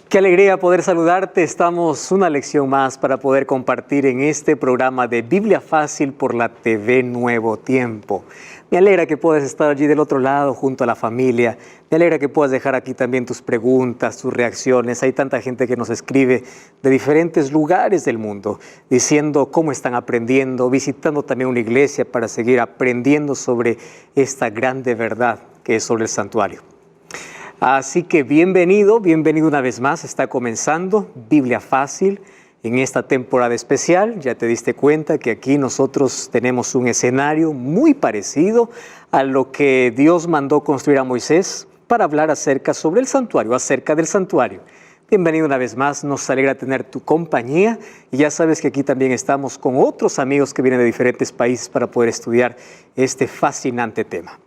Qué alegría poder saludarte. Estamos una lección más para poder compartir en este programa de Biblia Fácil por la TV Nuevo Tiempo. Me alegra que puedas estar allí del otro lado junto a la familia. Me alegra que puedas dejar aquí también tus preguntas, tus reacciones. Hay tanta gente que nos escribe de diferentes lugares del mundo diciendo cómo están aprendiendo, visitando también una iglesia para seguir aprendiendo sobre esta grande verdad que es sobre el santuario. Así que bienvenido una vez más. Está comenzando Biblia Fácil en esta temporada especial. Ya te diste cuenta que aquí nosotros tenemos un escenario muy parecido a lo que Dios mandó construir a Moisés para hablar acerca del santuario. Bienvenido una vez más, nos alegra tener tu compañía y ya sabes que aquí también estamos con otros amigos que vienen de diferentes países para poder estudiar este fascinante tema.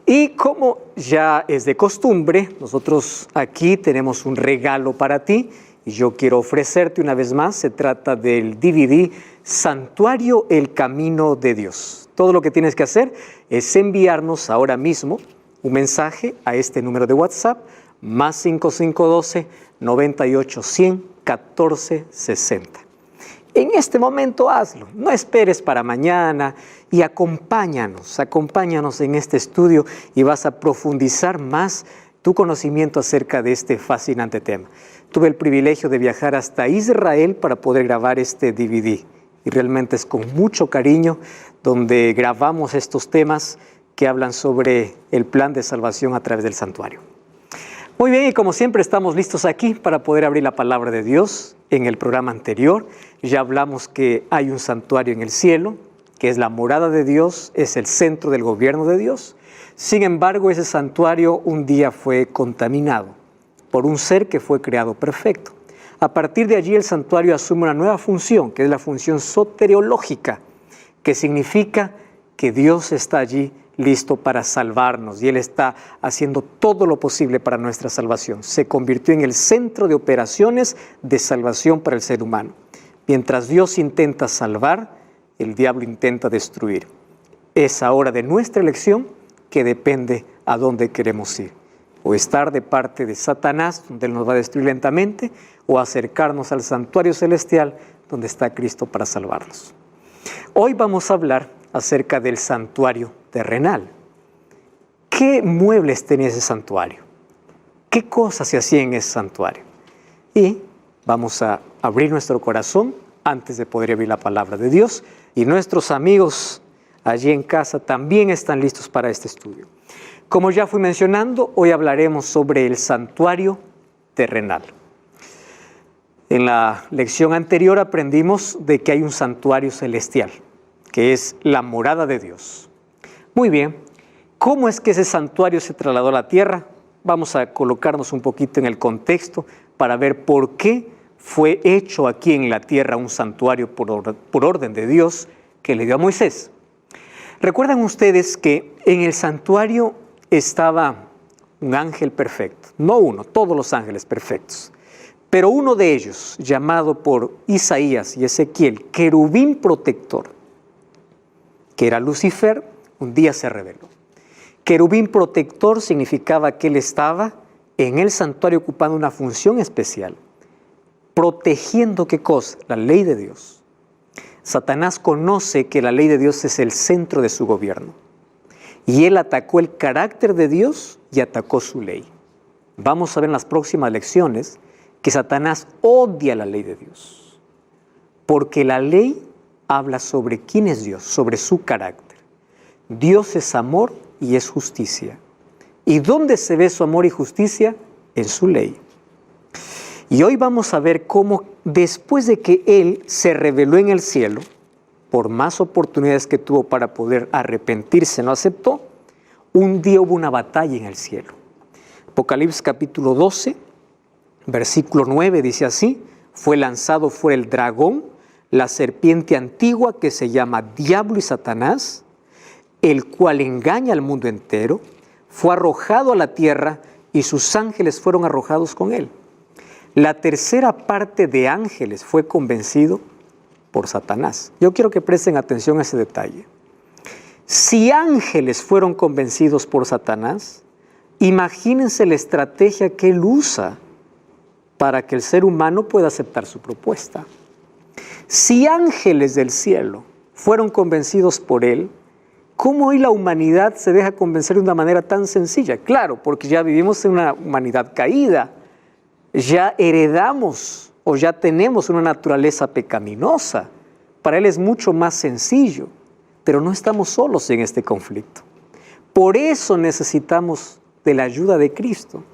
Y como ya es de costumbre, nosotros aquí tenemos un regalo para ti y yo quiero ofrecerte una vez más. Se trata del DVD Santuario, el Camino de Dios. Todo lo que tienes que hacer es enviarnos ahora mismo un mensaje a este número de WhatsApp, más 5512 98 100 14 60. En este momento hazlo, no esperes para mañana y acompáñanos en este estudio y vas a profundizar más tu conocimiento acerca de este fascinante tema. Tuve el privilegio de viajar hasta Israel para poder grabar este DVD y realmente es con mucho cariño donde grabamos estos temas que hablan sobre el plan de salvación a través del santuario. Muy bien, y como siempre estamos listos aquí para poder abrir la palabra de Dios. En el programa anterior ya hablamos que hay un santuario en el cielo, que es la morada de Dios, es el centro del gobierno de Dios. Sin embargo, ese santuario un día fue contaminado por un ser que fue creado perfecto. A partir de allí el santuario asume una nueva función, que es la función soteriológica, que significa que Dios está allí listo para salvarnos y Él está haciendo todo lo posible para nuestra salvación. Se convirtió en el centro de operaciones de salvación para el ser humano. Mientras Dios intenta salvar, el diablo intenta destruir. Es ahora de nuestra elección que depende a dónde queremos ir. O estar de parte de Satanás, donde Él nos va a destruir lentamente, o acercarnos al santuario celestial, donde está Cristo para salvarnos. Hoy vamos a hablar acerca del santuario terrenal. ¿Qué muebles tenía ese santuario? ¿Qué cosas se hacían en ese santuario? Y vamos a abrir nuestro corazón antes de poder abrir la palabra de Dios. Y nuestros amigos allí en casa también están listos para este estudio. Como ya fui mencionando, hoy hablaremos sobre el santuario terrenal. En la lección anterior aprendimos de que hay un santuario celestial, que es la morada de Dios. Muy bien, ¿cómo es que ese santuario se trasladó a la tierra? Vamos a colocarnos un poquito en el contexto para ver por qué fue hecho aquí en la tierra un santuario por orden de Dios que le dio a Moisés. ¿Recuerdan ustedes que en el santuario estaba un ángel perfecto? No uno, todos los ángeles perfectos. Pero uno de ellos, llamado por Isaías y Ezequiel, querubín protector, que era Lucifer, un día se rebeló. Querubín protector significaba que él estaba en el santuario ocupando una función especial, protegiendo ¿qué cosa? La ley de Dios. Satanás conoce que la ley de Dios es el centro de su gobierno. Y él atacó el carácter de Dios y atacó su ley. Vamos a ver en las próximas lecciones que Satanás odia la ley de Dios. Porque la ley habla sobre quién es Dios, sobre su carácter. Dios es amor y es justicia. ¿Y dónde se ve su amor y justicia? En su ley. Y hoy vamos a ver cómo después de que Él se rebeló en el cielo, por más oportunidades que tuvo para poder arrepentirse, no aceptó, un día hubo una batalla en el cielo. Apocalipsis capítulo 12, versículo 9 dice así: fue lanzado fuera el dragón, la serpiente antigua que se llama Diablo y Satanás, el cual engaña al mundo entero, fue arrojado a la tierra y sus ángeles fueron arrojados con él. La tercera parte de ángeles fue convencido por Satanás. Yo quiero que presten atención a ese detalle. Si ángeles fueron convencidos por Satanás, imagínense la estrategia que él usa para que el ser humano pueda aceptar su propuesta. Si ángeles del cielo fueron convencidos por él, ¿cómo hoy la humanidad se deja convencer de una manera tan sencilla? Claro, porque ya vivimos en una humanidad caída, ya heredamos o ya tenemos una naturaleza pecaminosa. Para él es mucho más sencillo, pero no estamos solos en este conflicto. Por eso necesitamos de la ayuda de Cristo.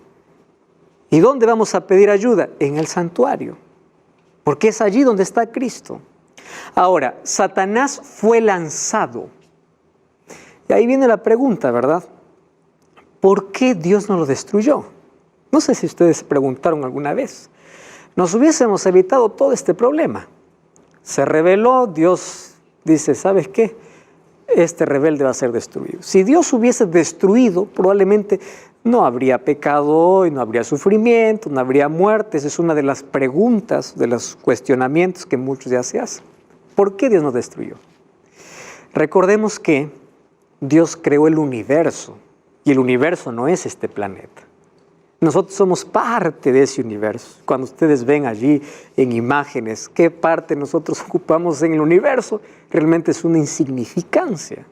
¿Y dónde vamos a pedir ayuda? En el santuario, porque es allí donde está Cristo. Ahora, Satanás fue lanzado. Y ahí viene la pregunta, ¿verdad? ¿Por qué Dios no lo destruyó? No sé si ustedes se preguntaron alguna vez. Nos hubiésemos evitado todo este problema. Se rebeló, Dios dice, ¿sabes qué? Este rebelde va a ser destruido. Si Dios hubiese destruido, probablemente no habría pecado hoy, no habría sufrimiento, no habría muerte. Esa es una de las preguntas, de los cuestionamientos que muchos ya se hacen. ¿Por qué Dios nos destruyó? Recordemos que Dios creó el universo y el universo no es este planeta. Nosotros somos parte de ese universo. Cuando ustedes ven allí en imágenes qué parte nosotros ocupamos en el universo, realmente es una insignificancia.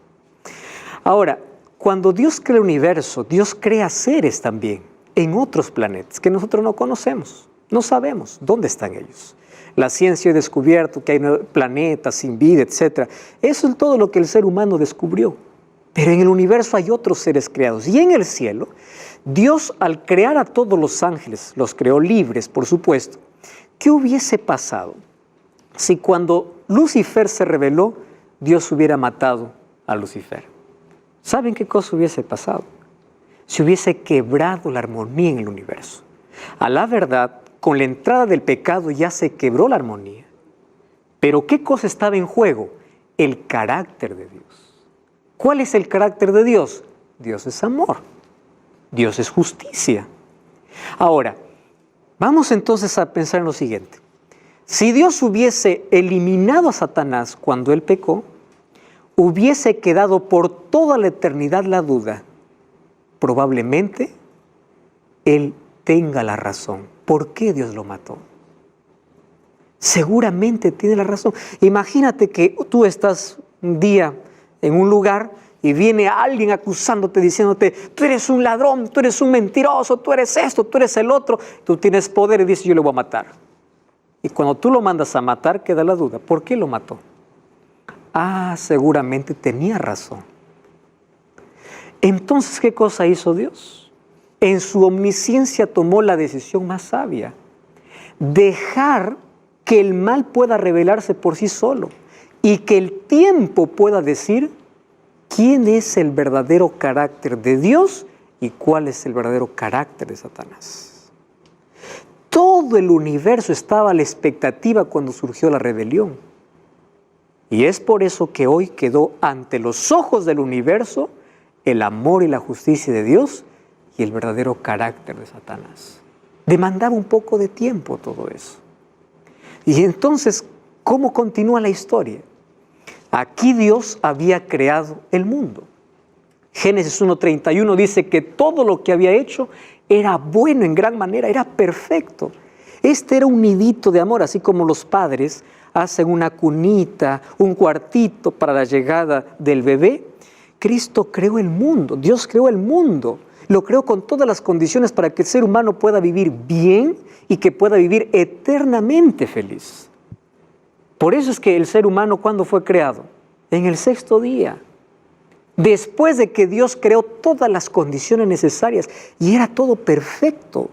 Ahora, cuando Dios crea el universo, Dios crea seres también en otros planetas que nosotros no conocemos, no sabemos dónde están ellos. La ciencia ha descubierto que hay planetas sin vida, etc. Eso es todo lo que el ser humano descubrió. Pero en el universo hay otros seres creados. Y en el cielo, Dios al crear a todos los ángeles, los creó libres, por supuesto. ¿Qué hubiese pasado si cuando Lucifer se rebeló, Dios hubiera matado a Lucifer? ¿Saben qué cosa hubiese pasado? Se hubiese quebrado la armonía en el universo. A la verdad, con la entrada del pecado ya se quebró la armonía. Pero ¿qué cosa estaba en juego? El carácter de Dios. ¿Cuál es el carácter de Dios? Dios es amor. Dios es justicia. Ahora, vamos entonces a pensar en lo siguiente. Si Dios hubiese eliminado a Satanás cuando él pecó, hubiese quedado por toda la eternidad la duda. Probablemente él tenga la razón. ¿Por qué Dios lo mató? Seguramente tiene la razón. Imagínate que tú estás un día en un lugar y viene alguien acusándote, diciéndote, tú eres un ladrón, tú eres un mentiroso, tú eres esto, tú eres el otro. Tú tienes poder y dices, yo le voy a matar. Y cuando tú lo mandas a matar, queda la duda, ¿por qué lo mató? Ah, seguramente tenía razón. Entonces, ¿qué cosa hizo Dios? En su omnisciencia tomó la decisión más sabia. Dejar que el mal pueda revelarse por sí solo y que el tiempo pueda decir quién es el verdadero carácter de Dios y cuál es el verdadero carácter de Satanás. Todo el universo estaba a la expectativa cuando surgió la rebelión. Y es por eso que hoy quedó ante los ojos del universo el amor y la justicia de Dios y el verdadero carácter de Satanás. Demandaba un poco de tiempo todo eso. Y entonces, ¿cómo continúa la historia? Aquí Dios había creado el mundo. Génesis 1:31 dice que todo lo que había hecho era bueno en gran manera, era perfecto. Este era un nidito de amor, así como los padres hacen una cunita, un cuartito para la llegada del bebé. Cristo creó el mundo, Dios creó el mundo. Lo creó con todas las condiciones para que el ser humano pueda vivir bien y que pueda vivir eternamente feliz. Por eso es que el ser humano, ¿cuándo fue creado? En el sexto día. Después de que Dios creó todas las condiciones necesarias y era todo perfecto.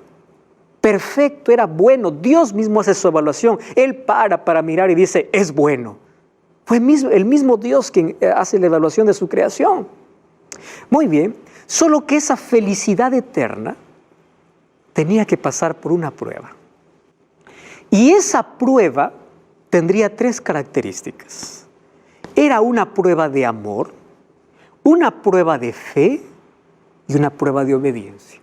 Perfecto, era bueno. Dios mismo hace su evaluación. Él para mirar y dice, es bueno. Fue el mismo Dios quien hace la evaluación de su creación. Muy bien, solo que esa felicidad eterna tenía que pasar por una prueba. Y esa prueba tendría tres características. Era una prueba de amor, una prueba de fe y una prueba de obediencia.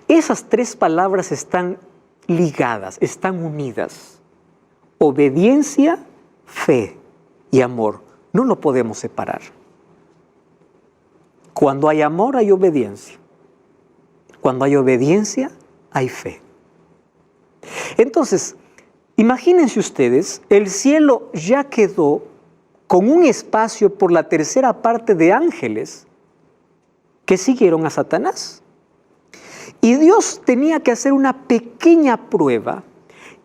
Esas tres palabras están ligadas, están unidas. Obediencia, fe y amor. No lo podemos separar. Cuando hay amor hay obediencia. Cuando hay obediencia hay fe. Entonces, imagínense ustedes, el cielo ya quedó con un espacio por la tercera parte de ángeles que siguieron a Satanás. Y Dios tenía que hacer una pequeña prueba,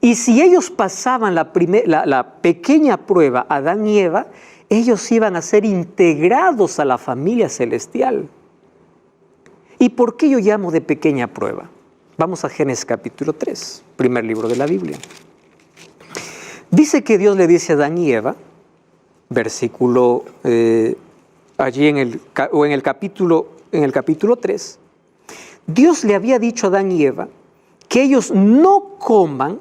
y si ellos pasaban la pequeña prueba, Adán y Eva, ellos iban a ser integrados a la familia celestial. ¿Y por qué yo llamo de pequeña prueba? Vamos a Génesis capítulo 3, primer libro de la Biblia. Dice que Dios le dice a Adán y Eva, versículo allí en el capítulo 3, Dios le había dicho a Adán y Eva que ellos no coman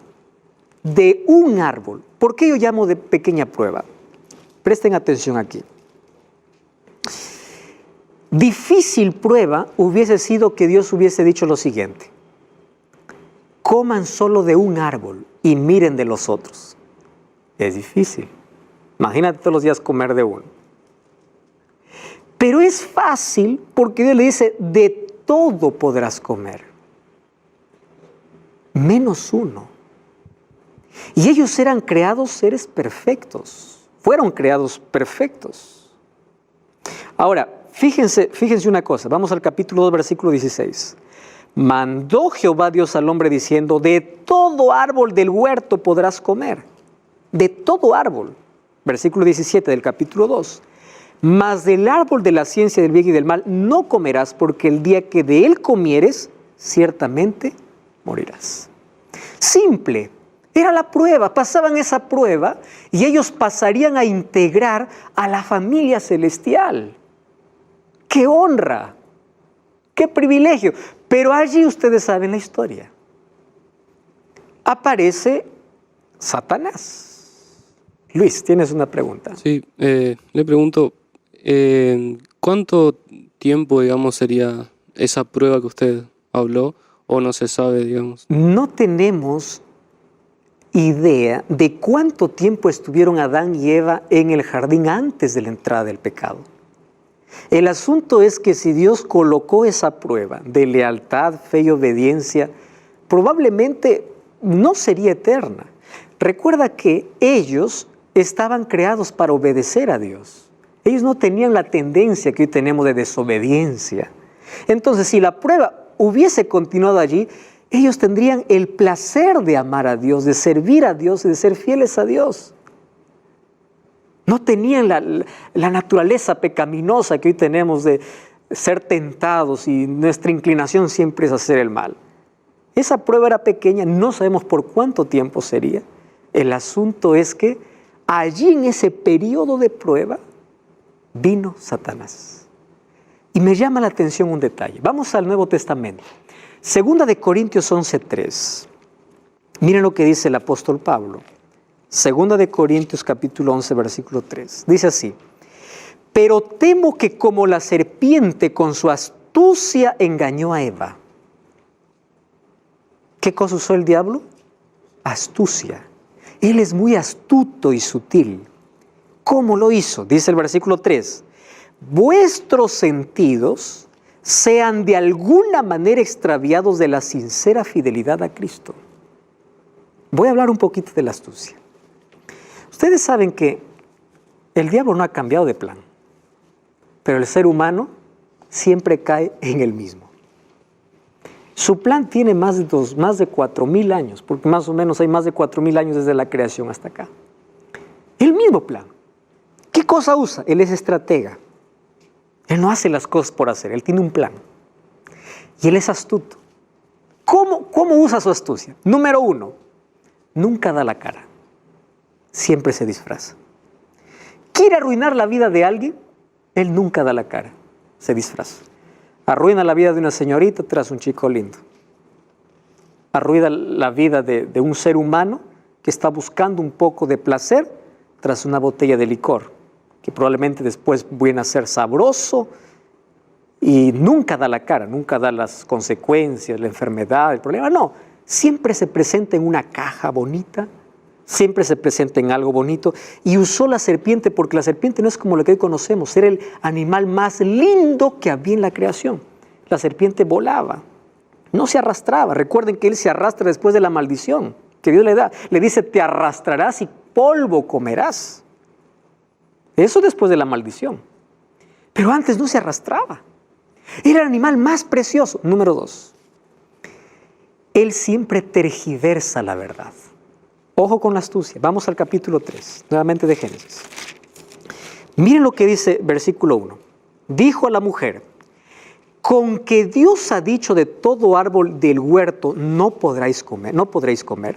de un árbol. ¿Por qué yo llamo de pequeña prueba? Presten atención aquí. Difícil prueba hubiese sido que Dios hubiese dicho lo siguiente: coman solo de un árbol y miren de los otros. Es difícil. Imagínate todos los días comer de uno. Pero es fácil porque Dios le dice, de todo podrás comer, menos uno. Y ellos eran creados seres perfectos, fueron creados perfectos. Ahora, fíjense una cosa, vamos al capítulo 2, versículo 16. Mandó Jehová Dios al hombre diciendo, de todo árbol del huerto podrás comer, de todo árbol. Versículo 17 del capítulo 2. Mas del árbol de la ciencia del bien y del mal no comerás, porque el día que de él comieres, ciertamente morirás. Simple, era la prueba, pasaban esa prueba y ellos pasarían a integrar a la familia celestial. ¡Qué honra! ¡Qué privilegio! Pero allí ustedes saben la historia. Aparece Satanás. Luis, ¿tienes una pregunta? Sí, le pregunto, ¿cuánto tiempo, digamos, sería esa prueba que usted habló o no se sabe, digamos? No tenemos idea de cuánto tiempo estuvieron Adán y Eva en el jardín antes de la entrada del pecado. El asunto es que si Dios colocó esa prueba de lealtad, fe y obediencia, probablemente no sería eterna. Recuerda que ellos estaban creados para obedecer a Dios. Ellos no tenían la tendencia que hoy tenemos de desobediencia. Entonces, si la prueba hubiese continuado allí, ellos tendrían el placer de amar a Dios, de servir a Dios y de ser fieles a Dios. No tenían la naturaleza pecaminosa que hoy tenemos de ser tentados y nuestra inclinación siempre es hacer el mal. Esa prueba era pequeña, no sabemos por cuánto tiempo sería. El asunto es que allí en ese periodo de prueba vino Satanás. Y me llama la atención un detalle. Vamos al Nuevo Testamento. Segunda de Corintios 11:3. Miren lo que dice el apóstol Pablo. Segunda de Corintios capítulo 11, versículo 3. Dice así: pero temo que como la serpiente con su astucia engañó a Eva. ¿Qué cosa usó el diablo? Astucia. Él es muy astuto y sutil. ¿Cómo lo hizo? Dice el versículo 3. Vuestros sentidos sean de alguna manera extraviados de la sincera fidelidad a Cristo. Voy a hablar un poquito de la astucia. Ustedes saben que el diablo no ha cambiado de plan, pero el ser humano siempre cae en el mismo. Su plan tiene más de 4.000 años, porque más o menos hay más de 4.000 años desde la creación hasta acá. El mismo plan. ¿Qué cosa usa? Él es estratega. Él no hace las cosas por hacer, él tiene un plan. Y él es astuto. ¿Cómo usa su astucia? Número 1, nunca da la cara. Siempre se disfraza. ¿Quiere arruinar la vida de alguien? Él nunca da la cara, se disfraza. Arruina la vida de una señorita tras un chico lindo. Arruina la vida de un ser humano que está buscando un poco de placer tras una botella de licor, que probablemente después viene a ser sabroso y nunca da la cara, nunca da las consecuencias, la enfermedad, el problema. No, siempre se presenta en una caja bonita, siempre se presenta en algo bonito. Y usó la serpiente porque la serpiente no es como la que hoy conocemos, era el animal más lindo que había en la creación. La serpiente volaba, no se arrastraba. Recuerden que él se arrastra después de la maldición. que Dios le da. Le dice, te arrastrarás y polvo comerás. Eso después de la maldición. Pero antes no se arrastraba. Era el animal más precioso. Número 2. Él siempre tergiversa la verdad. Ojo con la astucia. Vamos al capítulo 3, nuevamente de Génesis. Miren lo que dice versículo 1. Dijo a la mujer, con que Dios ha dicho de todo árbol del huerto no podréis comer.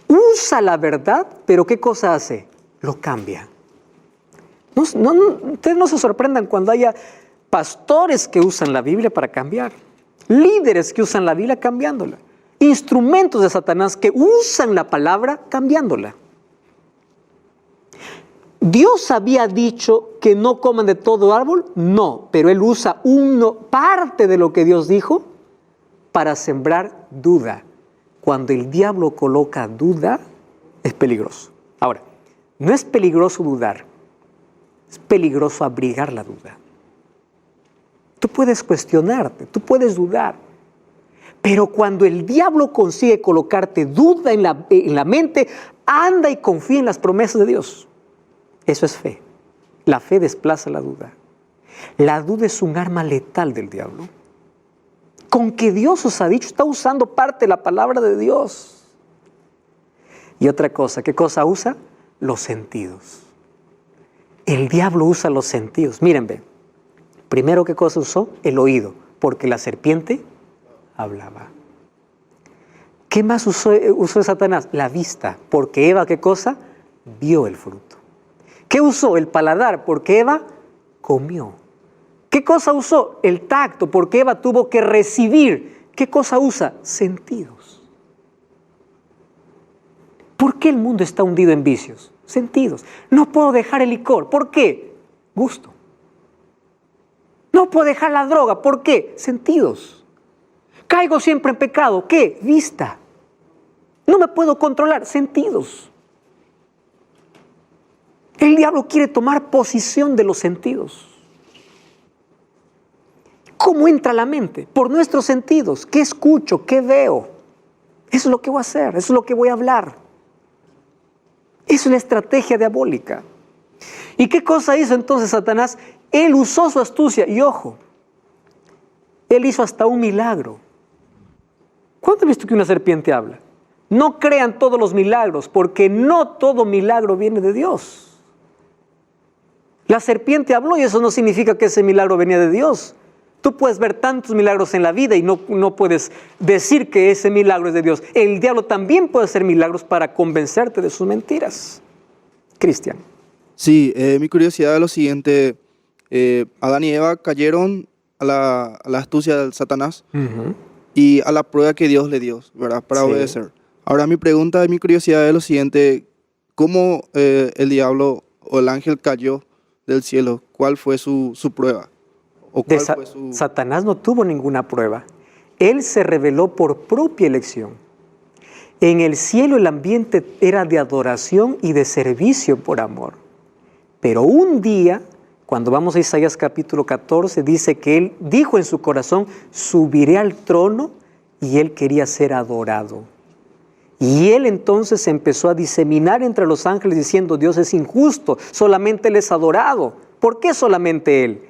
Usa la verdad, pero ¿qué cosa hace? Lo cambia. Ustedes no se sorprendan cuando haya pastores que usan la Biblia para cambiar, líderes que usan la Biblia cambiándola, instrumentos de Satanás que usan la palabra cambiándola. ¿Dios había dicho que no coman de todo árbol? No, pero Él usa parte de lo que Dios dijo para sembrar duda. Cuando el diablo coloca duda, es peligroso. Ahora, no es peligroso dudar, es peligroso abrigar la duda. Tú puedes cuestionarte, tú puedes dudar, pero cuando el diablo consigue colocarte duda en la mente, anda y confía en las promesas de Dios. Eso es fe. La fe desplaza la duda. La duda es un arma letal del diablo. Con que Dios os ha dicho, está usando parte de la palabra de Dios. Y otra cosa, ¿qué cosa usa? Los sentidos. El diablo usa los sentidos. Miren, ve. Primero, ¿qué cosa usó? El oído, porque la serpiente hablaba. ¿Qué más usó Satanás? La vista, porque Eva, ¿qué cosa? Vio el fruto. ¿Qué usó? El paladar, porque Eva comió. ¿Qué cosa usó? El tacto, porque Eva tuvo que recibir. ¿Qué cosa usa? Sentidos. ¿Por qué el mundo está hundido en vicios? Sentidos. No puedo dejar el licor. ¿Por qué? Gusto. No puedo dejar la droga. ¿Por qué? Sentidos. Caigo siempre en pecado. ¿Qué? Vista. No me puedo controlar. Sentidos. El diablo quiere tomar posesión de los sentidos. ¿Cómo entra la mente? Por nuestros sentidos. ¿Qué escucho? ¿Qué veo? Eso es lo que voy a hacer. Eso es lo que voy a hablar. Es una estrategia diabólica. ¿Y qué cosa hizo entonces Satanás? Él usó su astucia. Y ojo, él hizo hasta un milagro. ¿Cuándo has visto que una serpiente habla? No crean todos los milagros, porque no todo milagro viene de Dios. La serpiente habló y eso no significa que ese milagro venía de Dios. Tú puedes ver tantos milagros en la vida y no puedes decir que ese milagro es de Dios. El diablo también puede hacer milagros para convencerte de sus mentiras. Cristian. Sí, mi curiosidad es lo siguiente. Adán y Eva cayeron a la astucia del Satanás y a la prueba que Dios le dio, ¿verdad? Para obedecer. Ahora mi pregunta y mi curiosidad es lo siguiente. ¿Cómo el diablo o el ángel cayó del cielo? ¿Cuál fue su prueba? ¿O cuál fue su... Satanás no tuvo ninguna prueba. Él se reveló por propia elección. En el cielo el ambiente era de adoración y de servicio por amor. Pero un día, cuando vamos a Isaías capítulo 14, dice que él dijo en su corazón, subiré al trono, y él quería ser adorado. Y él entonces empezó a diseminar entre los ángeles diciendo, Dios es injusto, solamente él es adorado. ¿Por qué solamente él?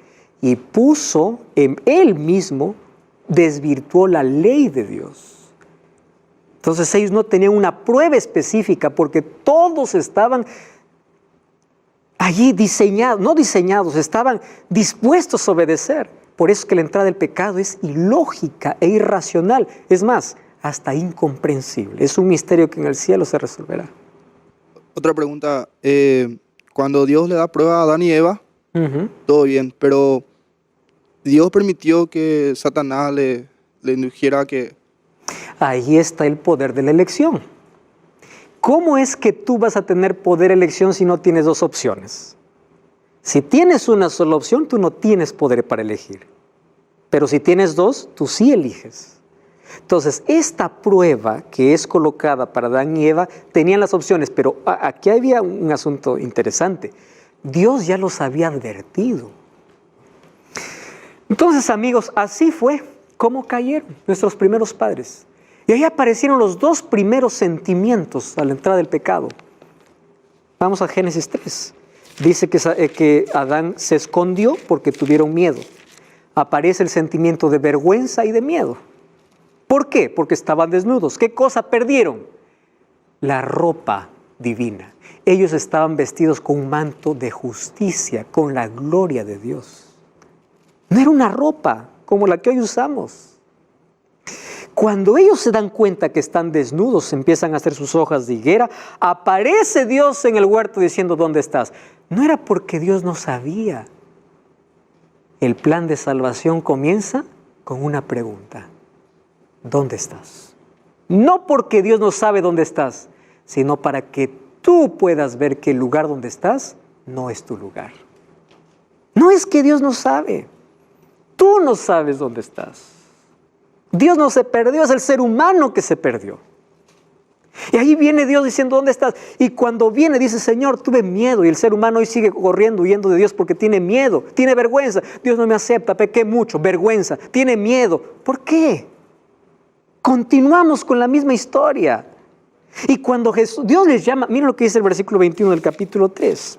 Y puso en él mismo, desvirtuó la ley de Dios. Entonces ellos no tenían una prueba específica porque todos estaban allí diseñados, estaban dispuestos a obedecer. Por eso es que la entrada del pecado es ilógica e irracional. Es más, hasta incomprensible. Es un misterio que en el cielo se resolverá. Otra pregunta. Cuando Dios le da prueba a Adán y Eva, todo bien, pero Dios permitió que Satanás le indujera a que... Ahí está el poder de la elección. ¿Cómo es que tú vas a tener poder de elección si no tienes dos opciones? Si tienes una sola opción, tú no tienes poder para elegir. Pero si tienes dos, tú sí eliges. Entonces, esta prueba que es colocada para Adán y Eva, tenían las opciones, pero aquí había un asunto interesante. Dios ya los había advertido. Entonces, amigos, así fue como cayeron nuestros primeros padres. Y ahí aparecieron los dos primeros sentimientos a la entrada del pecado. Vamos a Génesis 3. Dice que Adán se escondió porque tuvieron miedo. Aparece el sentimiento de vergüenza y de miedo. ¿Por qué? Porque estaban desnudos. ¿Qué cosa perdieron? La ropa divina. Ellos estaban vestidos con un manto de justicia, con la gloria de Dios. No era una ropa como la que hoy usamos. Cuando ellos se dan cuenta que están desnudos, empiezan a hacer sus hojas de higuera, aparece Dios en el huerto diciendo, ¿dónde estás? No era porque Dios no sabía. El plan de salvación comienza con una pregunta. ¿Dónde estás? No porque Dios no sabe dónde estás, sino para que tú puedas ver que el lugar donde estás no es tu lugar. No es que Dios no sabe. Tú no sabes dónde estás. Dios no se perdió, es el ser humano que se perdió. Y ahí viene Dios diciendo, ¿dónde estás? Y cuando viene dice, Señor, tuve miedo. Y el ser humano hoy sigue corriendo, huyendo de Dios porque tiene miedo, tiene vergüenza. Dios no me acepta, pequé mucho, vergüenza, tiene miedo. ¿Por qué? Continuamos con la misma historia. Y cuando Dios les llama, miren lo que dice el versículo 21 del capítulo 3.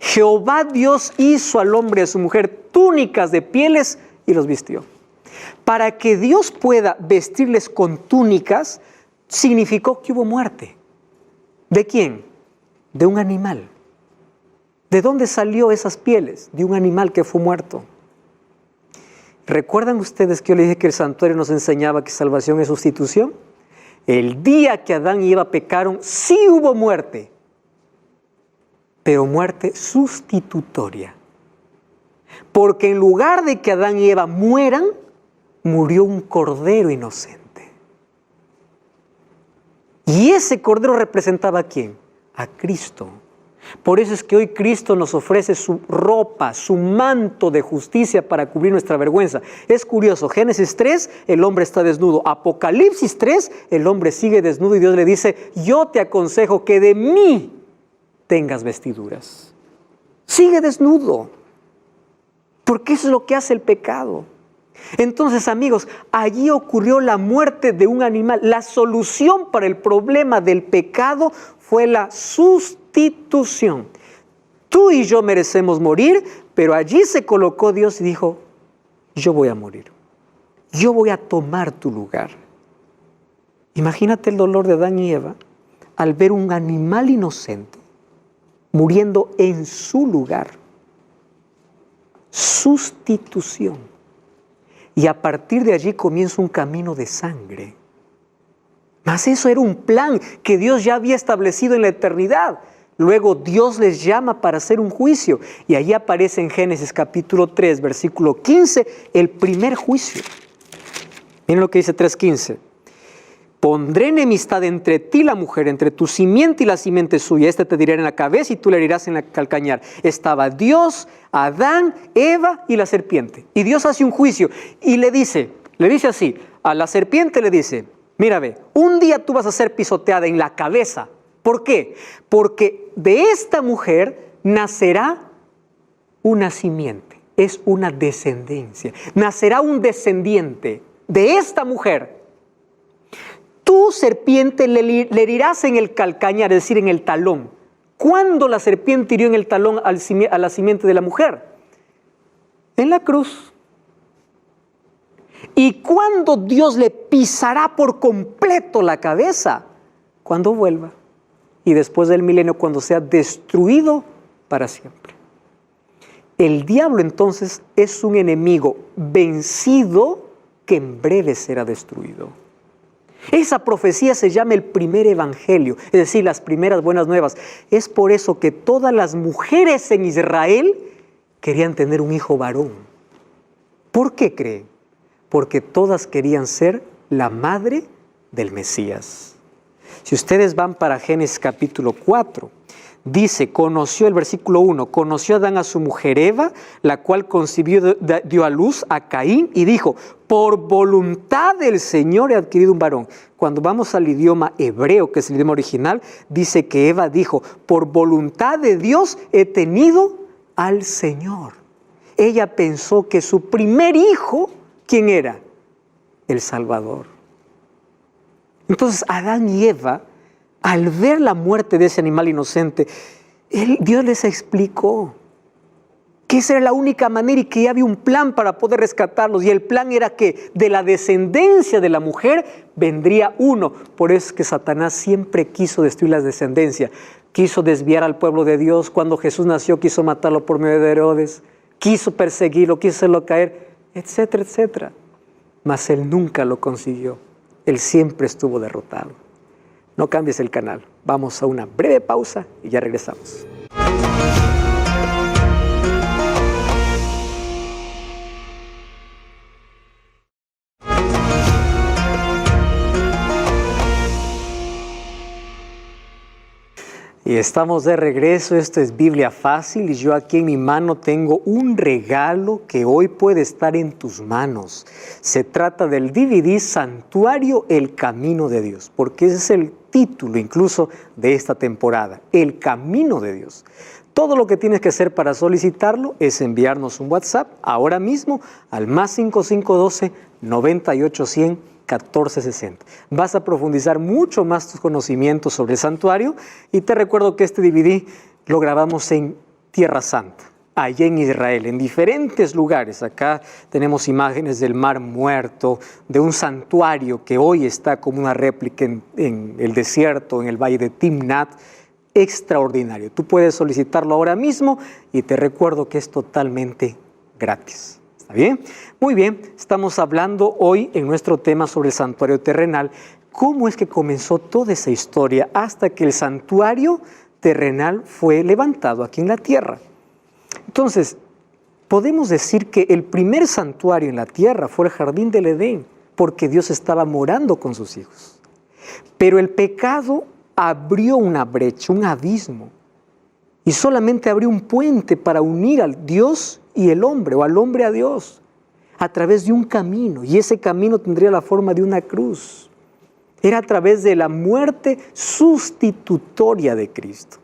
Jehová Dios hizo al hombre y a su mujer túnicas de pieles y los vistió. Para que Dios pueda vestirles con túnicas, significó que hubo muerte. ¿De quién? De un animal. ¿De dónde salió esas pieles? De un animal que fue muerto. ¿Recuerdan ustedes que yo les dije que el santuario nos enseñaba que salvación es sustitución? El día que Adán y Eva pecaron, sí hubo muerte, pero muerte sustitutoria. Porque en lugar de que Adán y Eva mueran, murió un cordero inocente. Y ese cordero representaba ¿a quién? A Cristo. Por eso es que hoy Cristo nos ofrece su ropa, su manto de justicia para cubrir nuestra vergüenza. Es curioso, Génesis 3, el hombre está desnudo. Apocalipsis 3, el hombre sigue desnudo y Dios le dice, yo te aconsejo que de mí tengas vestiduras. Sigue desnudo. Porque eso es lo que hace el pecado. Entonces, amigos, allí ocurrió la muerte de un animal. La solución para el problema del pecado fue la sustitución. Tú y yo merecemos morir, pero allí se colocó Dios y dijo, yo voy a morir. Yo voy a tomar tu lugar. Imagínate el dolor de Adán y Eva al ver un animal inocente muriendo en su lugar. Sustitución. Y a partir de allí comienza un camino de sangre. Mas eso era un plan que Dios ya había establecido en la eternidad. Luego Dios les llama para hacer un juicio. Y allí aparece en Génesis capítulo 3, versículo 15, el primer juicio. Miren lo que dice 3:15. Pondré enemistad entre ti y la mujer, entre tu simiente y la simiente suya. Este te dirá en la cabeza y tú le herirás en el calcañar. Estaba Dios, Adán, Eva y la serpiente. Y Dios hace un juicio y le dice así, a la serpiente le dice, mira ve, un día tú vas a ser pisoteada en la cabeza. ¿Por qué? Porque de esta mujer nacerá una simiente, es una descendencia. Nacerá un descendiente de esta mujer. Tú, serpiente, le herirás en el calcañar, es decir, en el talón. ¿Cuándo la serpiente hirió en el talón a la simiente de la mujer? En la cruz. ¿Y cuándo Dios le pisará por completo la cabeza? Cuando vuelva. Y después del milenio, cuando sea destruido para siempre. El diablo entonces es un enemigo vencido que en breve será destruido. Esa profecía se llama el primer evangelio, es decir, las primeras buenas nuevas. Es por eso que todas las mujeres en Israel querían tener un hijo varón. ¿Por qué creen? Porque todas querían ser la madre del Mesías. Si ustedes van para Génesis capítulo 4, dice, conoció el versículo 1, conoció Adán a su mujer Eva, la cual concibió, dio a luz a Caín y dijo, por voluntad del Señor he adquirido un varón. Cuando vamos al idioma hebreo, que es el idioma original, dice que Eva dijo, por voluntad de Dios he tenido al Señor. Ella pensó que su primer hijo, ¿quién era? El Salvador. Entonces Adán y Eva, al ver la muerte de ese animal inocente, Dios les explicó que esa era la única manera y que ya había un plan para poder rescatarlos. Y el plan era que de la descendencia de la mujer vendría uno. Por eso es que Satanás siempre quiso destruir la descendencia. Quiso desviar al pueblo de Dios. Cuando Jesús nació quiso matarlo por medio de Herodes. Quiso perseguirlo, quiso hacerlo caer, etcétera, etcétera. Mas él nunca lo consiguió. Él siempre estuvo derrotado. No cambies el canal. Vamos a una breve pausa y ya regresamos. Y estamos de regreso, esto es Biblia Fácil y yo aquí en mi mano tengo un regalo que hoy puede estar en tus manos. Se trata del DVD Santuario, el Camino de Dios, porque ese es el título incluso de esta temporada, El Camino de Dios. Todo lo que tienes que hacer para solicitarlo es enviarnos un WhatsApp ahora mismo al +5512 9810 1460. Vas a profundizar mucho más tus conocimientos sobre el santuario y te recuerdo que este DVD lo grabamos en Tierra Santa, allá en Israel, en diferentes lugares. Acá tenemos imágenes del Mar Muerto, de un santuario que hoy está como una réplica en el desierto, en el valle de Timnat. Extraordinario. Tú puedes solicitarlo ahora mismo y te recuerdo que es totalmente gratis. ¿Está bien? Muy bien, estamos hablando hoy en nuestro tema sobre el santuario terrenal. ¿Cómo es que comenzó toda esa historia hasta que el santuario terrenal fue levantado aquí en la tierra? Entonces, podemos decir que el primer santuario en la tierra fue el jardín del Edén, porque Dios estaba morando con sus hijos. Pero el pecado abrió una brecha, un abismo, y solamente abrió un puente para unir al Dios y el hombre, o al hombre a Dios, a través de un camino, y ese camino tendría la forma de una cruz. Era a través de la muerte sustitutoria de Cristo.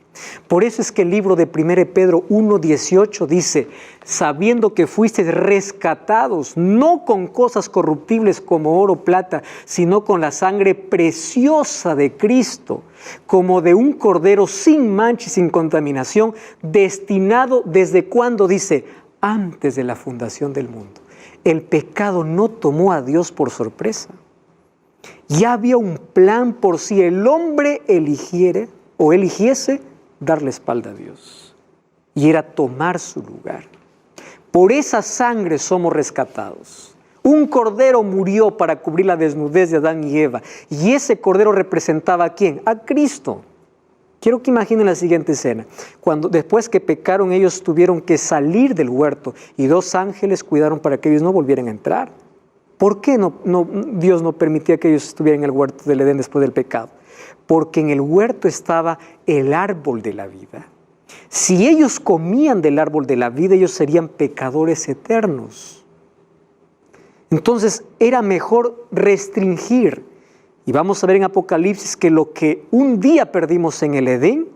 Por eso es que el libro de 1 Pedro 1:18 dice, sabiendo que fuisteis rescatados, no con cosas corruptibles como oro o plata, sino con la sangre preciosa de Cristo, como de un cordero sin mancha y sin contaminación, destinado desde cuando dice, antes de la fundación del mundo. El pecado no tomó a Dios por sorpresa. Ya había un plan por si el hombre eligiese darle espalda a Dios. Y era tomar su lugar. Por esa sangre somos rescatados. Un cordero murió para cubrir la desnudez de Adán y Eva. Y ese cordero representaba ¿a quién? A Cristo. Quiero que imaginen la siguiente escena. Después que pecaron, ellos tuvieron que salir del huerto y 2 ángeles cuidaron para que ellos no volvieran a entrar. ¿Por qué Dios no permitía que ellos estuvieran en el huerto del Edén después del pecado? Porque en el huerto estaba el árbol de la vida. Si ellos comían del árbol de la vida, ellos serían pecadores eternos. Entonces era mejor restringir. Y vamos a ver en Apocalipsis que lo que un día perdimos en el Edén,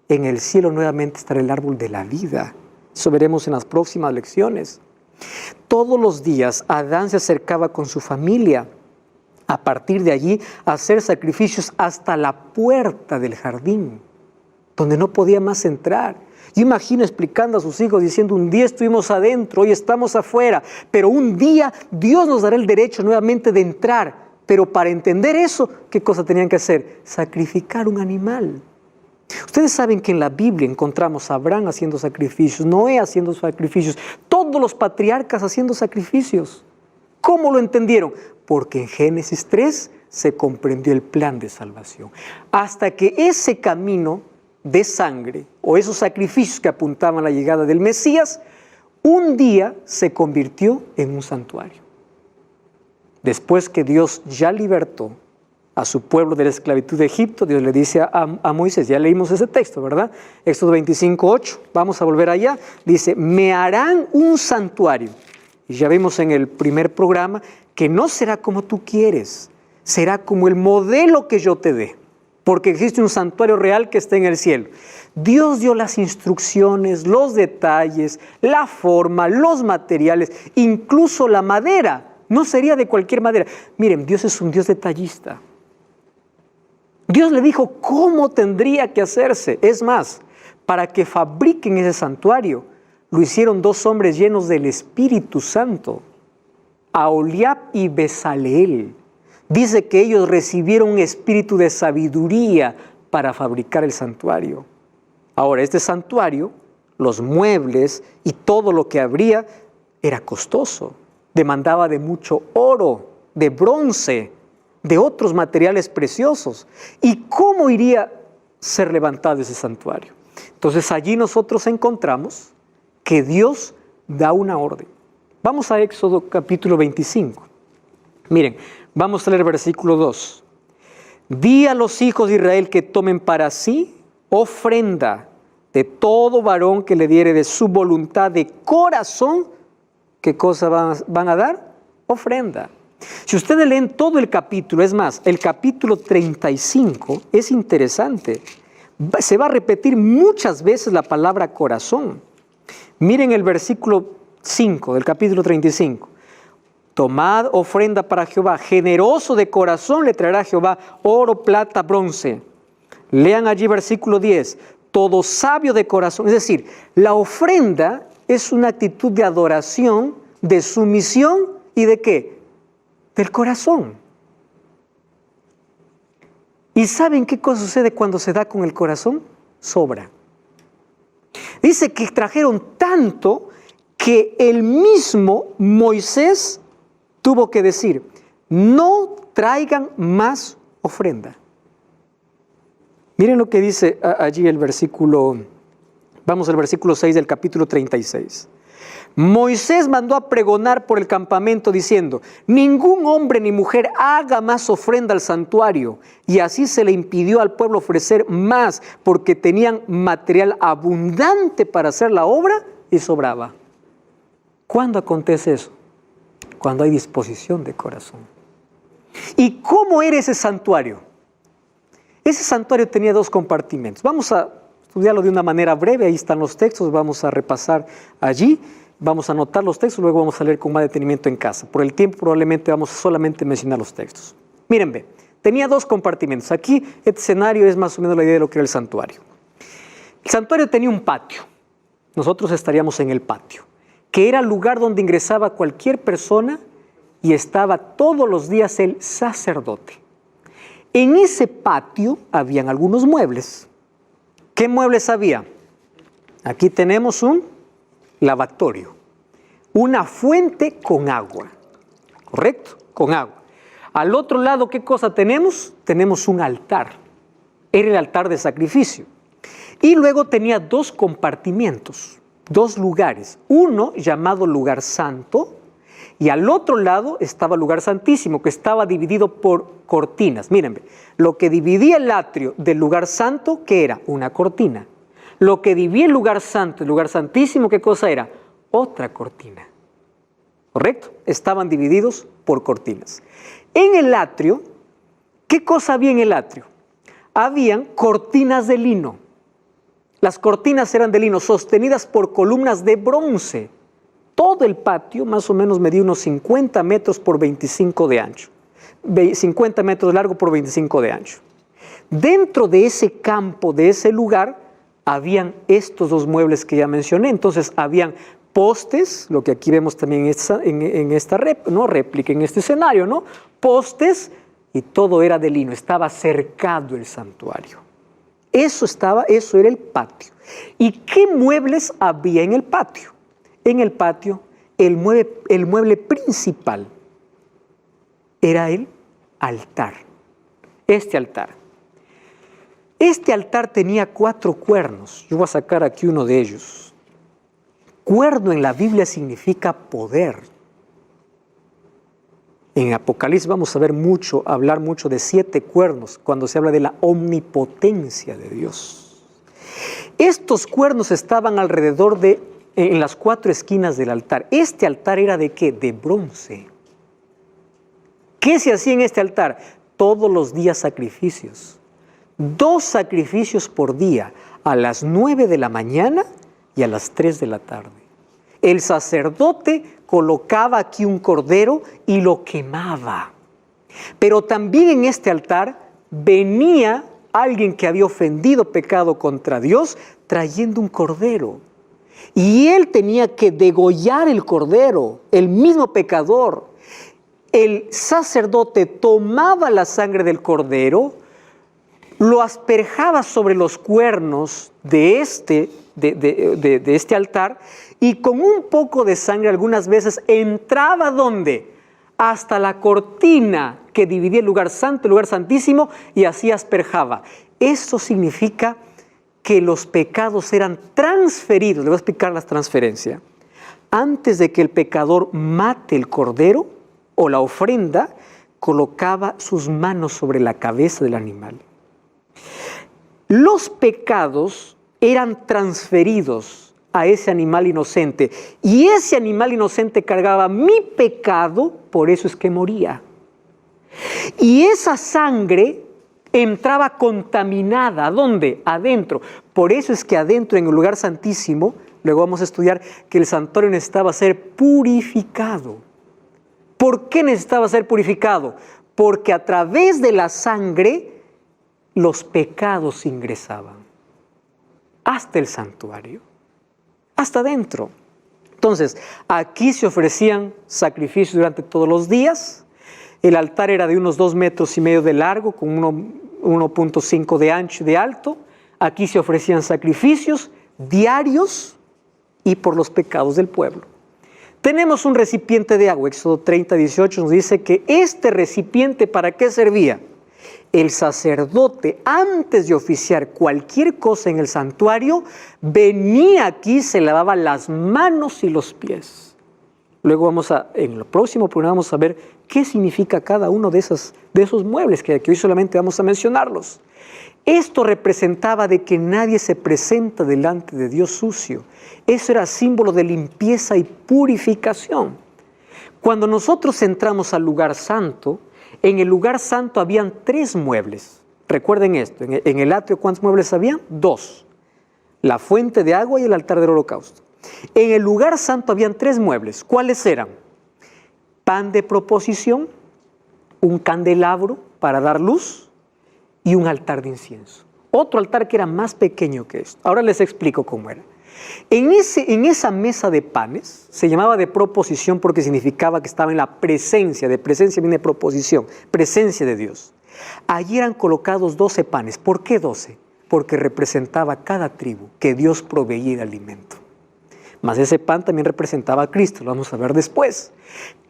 en el cielo nuevamente estará el árbol de la vida. Eso veremos en las próximas lecciones. Todos los días Adán se acercaba con su familia. A partir de allí, a hacer sacrificios hasta la puerta del jardín, donde no podía más entrar. Yo imagino explicando a sus hijos, diciendo, un día estuvimos adentro, hoy estamos afuera, pero un día Dios nos dará el derecho nuevamente de entrar. Pero para entender eso, ¿qué cosa tenían que hacer? Sacrificar un animal. Ustedes saben que en la Biblia encontramos a Abraham haciendo sacrificios, Noé haciendo sacrificios, todos los patriarcas haciendo sacrificios. ¿Cómo lo entendieron? Porque en Génesis 3 se comprendió el plan de salvación. Hasta que ese camino de sangre o esos sacrificios que apuntaban a la llegada del Mesías, un día se convirtió en un santuario. Después que Dios ya libertó a su pueblo de la esclavitud de Egipto, Dios le dice a Moisés, ya leímos ese texto, ¿verdad? Éxodo 25:8, vamos a volver allá, dice, me harán un santuario. Y ya vimos en el primer programa que no será como tú quieres, será como el modelo que yo te dé, porque existe un santuario real que está en el cielo. Dios dio las instrucciones, los detalles, la forma, los materiales, incluso la madera. No sería de cualquier madera. Miren, Dios es un Dios detallista. Dios le dijo cómo tendría que hacerse. Es más, para que fabriquen ese santuario, lo hicieron 2 hombres llenos del Espíritu Santo, Aholiab y Bezaleel. Dice que ellos recibieron un espíritu de sabiduría para fabricar el santuario. Ahora, este santuario, los muebles y todo lo que habría era costoso. Demandaba de mucho oro, de bronce, de otros materiales preciosos. ¿Y cómo iría a ser levantado ese santuario? Entonces allí nosotros encontramos que Dios da una orden. Vamos a Éxodo capítulo 25. Miren, vamos a leer versículo 2. Di a los hijos de Israel que tomen para sí ofrenda de todo varón que le diere de su voluntad de corazón. ¿Qué cosa van a dar? Ofrenda. Si ustedes leen todo el capítulo, es más, el capítulo 35 es interesante. Se va a repetir muchas veces la palabra corazón. Miren el versículo 5 del capítulo 35. Tomad ofrenda para Jehová, generoso de corazón le traerá Jehová oro, plata, bronce. Lean allí versículo 10. Todo sabio de corazón. Es decir, la ofrenda es una actitud de adoración, de sumisión y ¿de qué? Del corazón. ¿Y saben qué cosa sucede cuando se da con el corazón? Sobra. Dice que trajeron tanto que el mismo Moisés tuvo que decir, no traigan más ofrenda. Miren lo que dice allí el versículo, vamos al versículo 6 del capítulo 36. Moisés mandó a pregonar por el campamento diciendo, ningún hombre ni mujer haga más ofrenda al santuario. Y así se le impidió al pueblo ofrecer más porque tenían material abundante para hacer la obra y sobraba. ¿Cuándo acontece eso? Cuando hay disposición de corazón. ¿Y cómo era ese santuario? Ese santuario tenía 2 compartimentos. Vamos a estudiarlo de una manera breve, ahí están los textos, vamos a repasar allí. Vamos a anotar los textos, luego vamos a leer con más detenimiento en casa. Por el tiempo probablemente vamos a solamente mencionar los textos. Miren, ve, tenía 2 compartimentos. Aquí este escenario es más o menos la idea de lo que era el santuario. El santuario tenía un patio. Nosotros estaríamos en el patio, que era el lugar donde ingresaba cualquier persona y estaba todos los días el sacerdote. En ese patio habían algunos muebles. ¿Qué muebles había? Aquí tenemos un lavatorio, una fuente con agua, ¿correcto? Con agua. Al otro lado, ¿qué cosa tenemos? Tenemos un altar, era el altar de sacrificio. Y luego tenía 2 compartimientos, 2 lugares, uno llamado lugar santo y al otro lado estaba el lugar santísimo, que estaba dividido por cortinas. Miren, lo que dividía el atrio del lugar santo, ¿qué era? Una cortina. Lo que dividía el lugar santo, el lugar santísimo, ¿qué cosa era? Otra cortina. ¿Correcto? Estaban divididos por cortinas. En el atrio, ¿qué cosa había en el atrio? Habían cortinas de lino. Las cortinas eran de lino, sostenidas por columnas de bronce. Todo el patio más o menos medía unos 50 metros por 25 de ancho. 50 metros de largo por 25 de ancho. Dentro de ese campo, de ese lugar, habían estos 2 muebles que ya mencioné. Entonces habían postes, lo que aquí vemos también en esta réplica, en este escenario, ¿no? Postes, y todo era de lino, estaba cercado el santuario. Eso era el patio. ¿Y qué muebles había en el patio? En el patio, el mueble principal era el altar. Este altar. Este altar tenía 4 cuernos. Yo voy a sacar aquí uno de ellos. Cuerno en la Biblia significa poder. En Apocalipsis vamos a hablar mucho de 7 cuernos cuando se habla de la omnipotencia de Dios. Estos cuernos estaban alrededor en las 4 esquinas del altar. Este altar era ¿de qué? De bronce. ¿Qué se hacía en este altar? Todos los días sacrificios. 2 sacrificios por día, a las 9 de la mañana y a las 3 de la tarde. El sacerdote colocaba aquí un cordero y lo quemaba. Pero también en este altar venía alguien que había ofendido pecado contra Dios trayendo un cordero. Y él tenía que degollar el cordero, el mismo pecador. El sacerdote tomaba la sangre del cordero, lo asperjaba sobre los cuernos de este altar y con un poco de sangre algunas veces entraba ¿dónde? Hasta la cortina que dividía el lugar santo, el lugar santísimo, y así asperjaba. Esto significa que los pecados eran transferidos. Le voy a explicar la transferencia. Antes de que el pecador mate el cordero o la ofrenda, colocaba sus manos sobre la cabeza del animal. Los pecados eran transferidos a ese animal inocente y ese animal inocente cargaba mi pecado, por eso es que moría. Y esa sangre entraba contaminada. ¿A dónde? Adentro. Por eso es que adentro, en el lugar santísimo, luego vamos a estudiar que el santuario necesitaba ser purificado. ¿Por qué necesitaba ser purificado? Porque a través de la sangre los pecados ingresaban hasta el santuario, hasta adentro. Entonces, aquí se ofrecían sacrificios durante todos los días. El altar era de unos 2,5 metros de largo, con 1,5 de ancho y de alto. Aquí se ofrecían sacrificios diarios y por los pecados del pueblo. Tenemos un recipiente de agua. Éxodo 30:18 nos dice que este recipiente, ¿para qué servía? El sacerdote, antes de oficiar cualquier cosa en el santuario, venía aquí, se lavaba las manos y los pies. Luego en el próximo programa vamos a ver qué significa cada uno de esos muebles, que hoy solamente vamos a mencionarlos. Esto representaba de que nadie se presenta delante de Dios sucio. Eso era símbolo de limpieza y purificación. Cuando nosotros entramos al lugar santo, en el lugar santo habían 3 muebles. Recuerden esto, en el atrio, ¿cuántos muebles habían? 2. La fuente de agua y el altar del holocausto. En el lugar santo habían 3 muebles. ¿Cuáles eran? Pan de proposición, un candelabro para dar luz y un altar de incienso. Otro altar que era más pequeño que esto. Ahora les explico cómo era. En esa mesa de panes, se llamaba de proposición porque significaba que estaba en la presencia. De presencia viene proposición, presencia de Dios. Allí eran colocados 12 panes. ¿Por qué 12? Porque representaba cada tribu que Dios proveía de alimento. Mas ese pan también representaba a Cristo, lo vamos a ver después.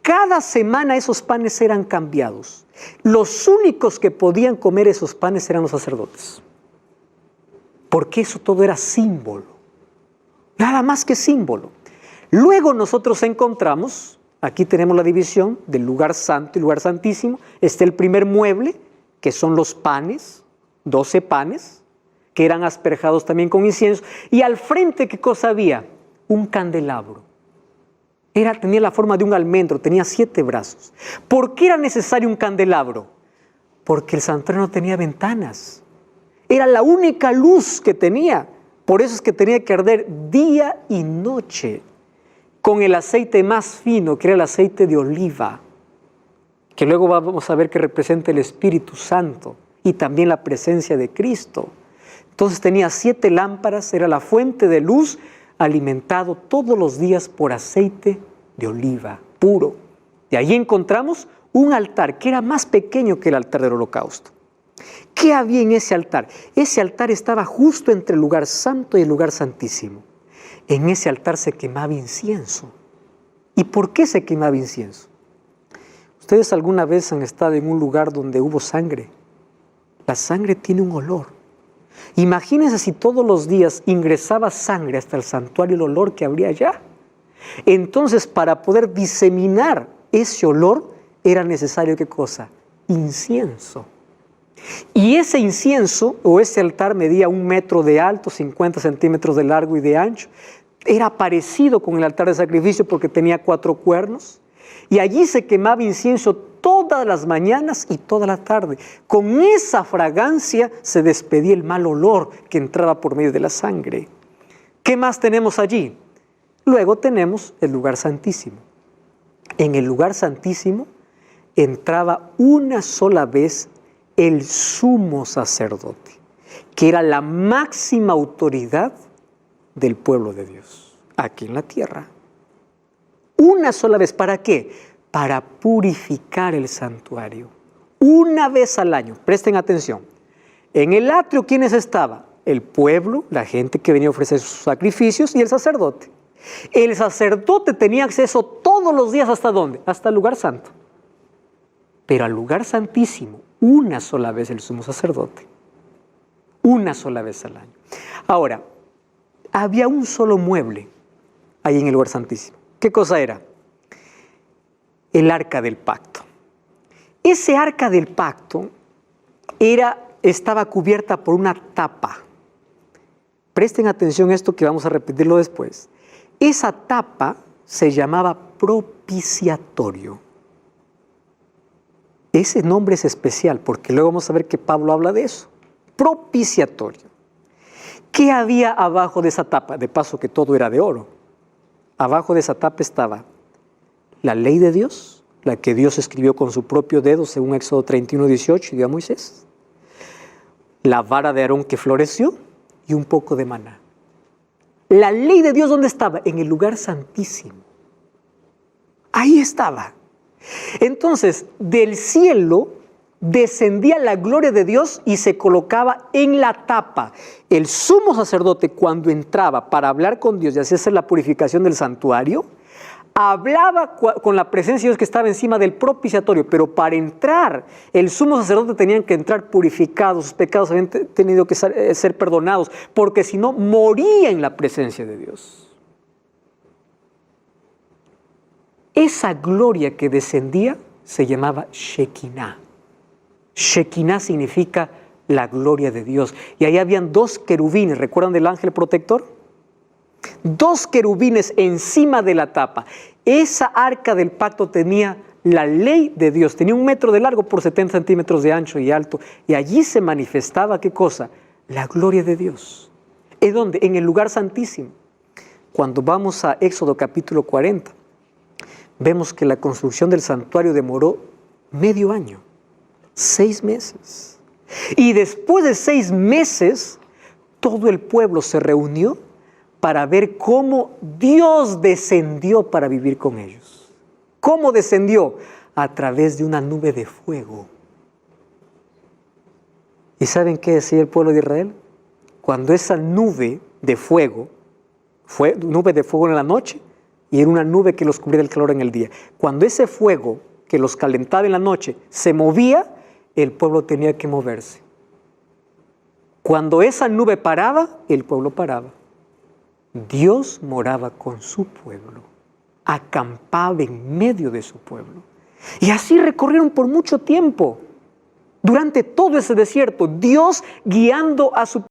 Cada semana esos panes eran cambiados. Los únicos que podían comer esos panes eran los sacerdotes. Porque eso todo era símbolo. Nada más que símbolo. Luego nosotros encontramos, aquí tenemos la división del lugar santo y lugar santísimo. Está el primer mueble, que son los panes, 12 panes, que eran asperjados también con incienso. Y al frente, ¿qué cosa había? Un candelabro. Tenía la forma de un almendro, tenía 7 brazos. ¿Por qué era necesario un candelabro? Porque el santuario no tenía ventanas. Era la única luz que tenía. Por eso es que tenía que arder día y noche con el aceite más fino, que era el aceite de oliva, que luego vamos a ver que representa el Espíritu Santo y también la presencia de Cristo. Entonces tenía 7 lámparas, era la fuente de luz, alimentado todos los días por aceite de oliva puro. De ahí encontramos un altar que era más pequeño que el altar del holocausto. ¿Qué había en ese altar? Ese altar estaba justo entre el lugar santo y el lugar santísimo. En ese altar se quemaba incienso. ¿Y por qué se quemaba incienso? ¿Ustedes alguna vez han estado en un lugar donde hubo sangre? La sangre tiene un olor. Imagínense si todos los días ingresaba sangre hasta el santuario, el olor que habría allá. Entonces, para poder diseminar ese olor, era necesario, ¿qué cosa? Incienso. Y ese incienso o ese altar medía 1 metro de alto, 50 centímetros de largo y de ancho. Era parecido con el altar de sacrificio porque tenía 4 cuernos. Y allí se quemaba incienso todas las mañanas y toda la tarde. Con esa fragancia se despedía el mal olor que entraba por medio de la sangre. ¿Qué más tenemos allí? Luego tenemos el lugar santísimo. En el lugar santísimo entraba una sola vez el sumo sacerdote, que era la máxima autoridad del pueblo de Dios, aquí en la tierra. Una sola vez, ¿para qué? Para purificar el santuario. Una vez al año, presten atención. En el atrio, ¿quiénes estaban? El pueblo, la gente que venía a ofrecer sus sacrificios y el sacerdote. El sacerdote tenía acceso todos los días, ¿hasta dónde? Hasta el lugar santo. Pero al lugar santísimo, una sola vez el sumo sacerdote. Una sola vez al año. Ahora, había un solo mueble ahí en el lugar santísimo. ¿Qué cosa era? El arca del pacto. Ese arca del pacto estaba cubierta por una tapa. Presten atención a esto que vamos a repetirlo después. Esa tapa se llamaba propiciatorio. Ese nombre es especial porque luego vamos a ver que Pablo habla de eso. Propiciatorio. ¿Qué había abajo de esa tapa? De paso que todo era de oro. Abajo de esa tapa estaba la ley de Dios, la que Dios escribió con su propio dedo, según Éxodo 31:18, y dio a Moisés. La vara de Aarón que floreció y un poco de maná. La ley de Dios, ¿dónde estaba? En el lugar santísimo. Ahí estaba. Entonces, del cielo descendía la gloria de Dios y se colocaba en la tapa. El sumo sacerdote, cuando entraba para hablar con Dios y hacerse la purificación del santuario, hablaba con la presencia de Dios que estaba encima del propiciatorio, pero para entrar, el sumo sacerdote tenían que entrar purificados, sus pecados habían tenido que ser perdonados, porque si no, moría en la presencia de Dios. Esa gloria que descendía se llamaba Shekinah. Shekinah significa la gloria de Dios. Y ahí habían dos querubines, ¿recuerdan del ángel protector? Dos querubines encima de la tapa. Esa arca del pacto tenía la ley de Dios, tenía 1 metro de largo por 70 centímetros de ancho y alto, y allí se manifestaba, ¿qué cosa? La gloria de Dios. ¿Es dónde? En el lugar santísimo. Cuando vamos a Éxodo capítulo 40, vemos que la construcción del santuario demoró medio año, 6 meses. Y después de 6 meses, todo el pueblo se reunió para ver cómo Dios descendió para vivir con ellos. ¿Cómo descendió? A través de una nube de fuego. ¿Y saben qué decía el pueblo de Israel? Cuando esa nube de fuego, fue nube de fuego en la noche, y era una nube que los cubría del calor en el día. Cuando ese fuego que los calentaba en la noche se movía, el pueblo tenía que moverse. Cuando esa nube paraba, el pueblo paraba. Dios moraba con su pueblo, acampaba en medio de su pueblo. Y así recorrieron por mucho tiempo, durante todo ese desierto, Dios guiando a su